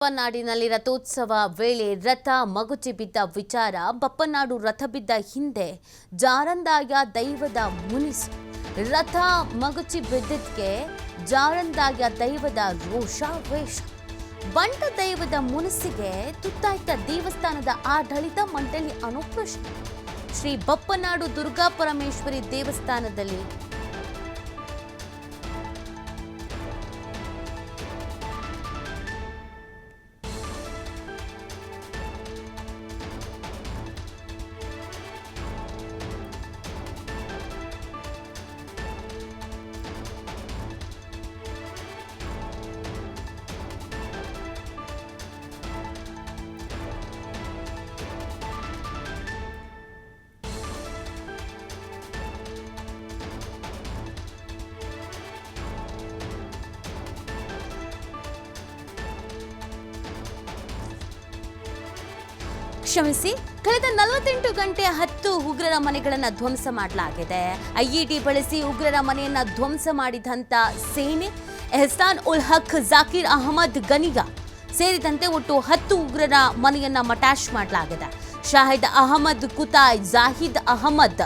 ಬಪ್ಪನಾಡಿನಲ್ಲಿ ರಥೋತ್ಸವ ವೇಳೆ ರಥ ಮಗುಚಿ ಬಿದ್ದ ವಿಚಾರ. ಬಪ್ಪನಾಡು ರಥ ಬಿದ್ದ ಹಿಂದೆ ಜಾರಂದಾಯ ದೈವದ ಮುನಿಸು. ರಥ ಮಗುಚಿ ಬಿದ್ದಕ್ಕೆ ಜಾರಂದಾಯ ದೈವದ ರೋಷಾವೇಶ. ಬಂಟ ದೈವದ ಮುನಿಸಿಗೆ ತುತ್ತಾಯ್ತ ದೇವಸ್ಥಾನದ ಆಡಳಿತ ಮಂಡಳಿ ಅನ್ನೋ ಪ್ರಶ್ನೆ. ಶ್ರೀ ಬಪ್ಪನಾಡು ದುರ್ಗಾ ಪರಮೇಶ್ವರಿ ದೇವಸ್ಥಾನದಲ್ಲಿ ಕ್ಷಮಿಸಿ, ಕಳೆದ 48 ಗಂಟೆ 10 ಉಗ್ರರ ಮನೆಗಳನ್ನು ಧ್ವಂಸ ಮಾಡಲಾಗಿದೆ. ಐಇಡಿ ಬಳಸಿ ಉಗ್ರರ ಮನೆಯನ್ನ ಧ್ವಂಸ ಮಾಡಿದಂತ ಸೇನೆ ಎಹ್ಸಾನ್ ಉಲ್ ಹಕ್, ಜಾಕಿರ್ ಅಹಮದ್ ಗನಿಗಾ ಸೇರಿದಂತೆ ಒಟ್ಟು 10 ಉಗ್ರರ ಮನೆಯನ್ನ ಮಟಾಶ್ ಮಾಡಲಾಗಿದೆ. ಶಾಹಿದ್ ಅಹಮದ್ ಕುತಾಯ್, ಜಾಹಿದ್ ಅಹಮದ್,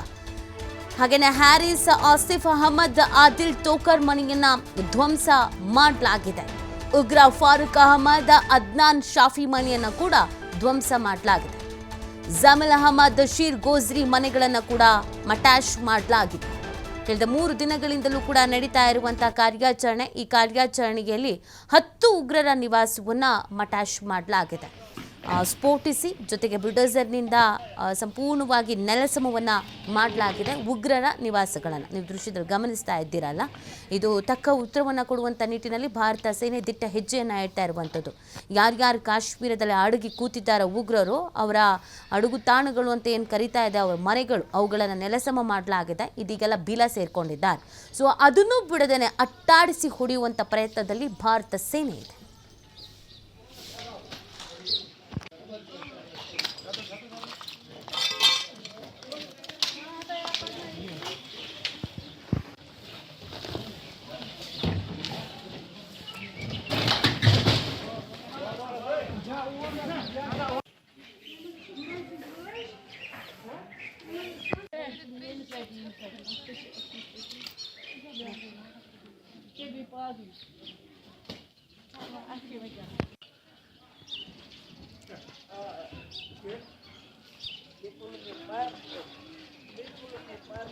ಹಾಗೇನೆ ಹ್ಯಾರಿಸ್, ಆಸಿಫ್ ಅಹಮದ್, ಆದಿಲ್ ಟೋಕರ್ ಮನೆಯನ್ನ ಧ್ವಂಸ ಮಾಡಲಾಗಿದೆ. ಉಗ್ರ ಫಾರೂಕ್ ಅಹಮದ್, ಅದ್ನಾನ್ ಶಾಫಿ ಮನೆಯನ್ನ ಕೂಡ ಧ್ವಂಸ ಮಾಡಲಾಗಿದೆ. ಜಮೀಲ್ ಅಹಮದ್, ಶೀರ್ ಗೋಜ್ರಿ ಮನೆಗಳನ್ನು ಕೂಡ ಮಟಾಶ್ ಮಾಡಲಾಗಿದೆ. ಕಳೆದ 3 ದಿನಗಳಿಂದಲೂ ಕೂಡ ನಡೀತಾ ಇರುವಂತಹ ಕಾರ್ಯಾಚರಣೆ. ಈ ಕಾರ್ಯಾಚರಣೆಯಲ್ಲಿ 10 ಉಗ್ರರ ನಿವಾಸವನ್ನ ಮಟಾಶ್ ಮಾಡಲಾಗಿದೆ. ಸ್ಫೋಟಿಸಿ ಜೊತೆಗೆ ಬುಲ್ಡೋಸರ್ನಿಂದ ಸಂಪೂರ್ಣವಾಗಿ ನೆಲಸಮವನ್ನು ಮಾಡಲಾಗಿದೆ ಉಗ್ರರ ನಿವಾಸಗಳನ್ನು. ನೀವು ದೃಶ್ಯದಲ್ಲಿ ಗಮನಿಸ್ತಾ ಇದ್ದೀರಲ್ಲ, ಇದು ತಕ್ಕ ಉತ್ತರವನ್ನು ಕೊಡುವಂಥ ನಿಟ್ಟಿನಲ್ಲಿ ಭಾರತ ಸೇನೆ ದಿಟ್ಟ ಹೆಜ್ಜೆಯನ್ನು ಇಡ್ತಾ ಇರುವಂಥದ್ದು. ಯಾರ್ಯಾರು ಕಾಶ್ಮೀರದಲ್ಲಿ ಅಡಗಿ ಕೂತಿದ್ದಾರೋ ಉಗ್ರರು, ಅವರ ಅಡುಗುತಾಣಗಳು ಅಂತ ಏನು ಕರೀತಾ ಇದೆ, ಅವರ ಮನೆಗಳು, ಅವುಗಳನ್ನು ನೆಲಸಮ ಮಾಡಲಾಗಿದೆ. ಇದೀಗೆಲ್ಲ ಬೀಲ ಸೇರ್ಕೊಂಡಿದ್ದಾರೆ. ಸೊ ಅದನ್ನು ಬಿಡದೇನೆ ಅಟ್ಟಾಡಿಸಿ ಹೊಡೆಯುವಂಥ ಪ್ರಯತ್ನದಲ್ಲಿ ಭಾರತ ಸೇನೆ ಇದೆ. Dia puluh lepar,